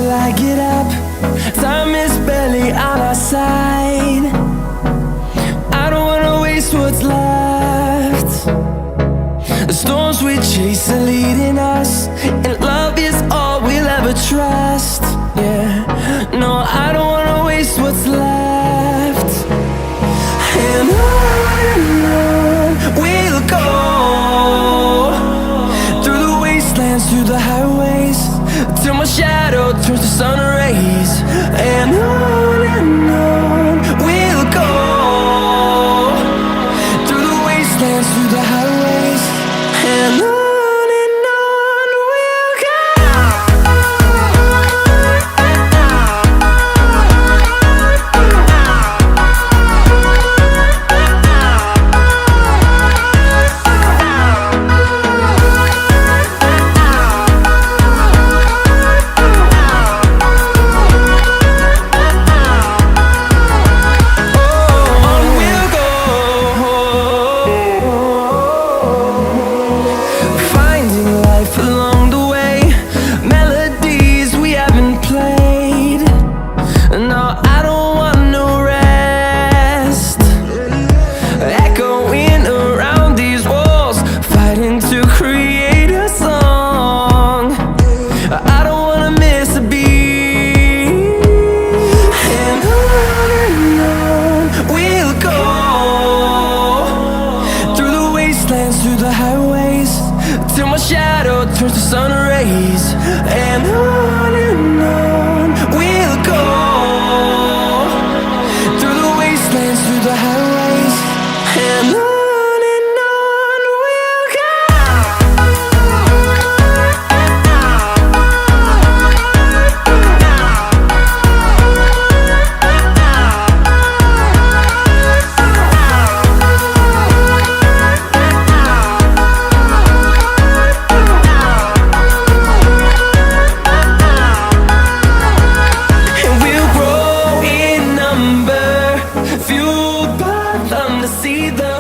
till I get up. Time is barely on our side. I don't wanna waste what's left. The storms we chase are leading us, and love is all we'll ever trust. Yeah, no, I don't wanna waste what's left. And on we'll go, through the wastelands, through the highways, till my shadow turns to sun rays. And on we'll go, through the wastelands, through the highways, and on we'll go. Along the way, melodies we haven't played. No, I don't want no rest. Echoing around these walls, fighting to create a song. I don't wanna miss a beat. And on we'll go, through the wastelands, through the highways, till my shadow turns to sun rays. And on we'll go, through the wastelands, through the highways, and on we'll go. Fueled by them to see the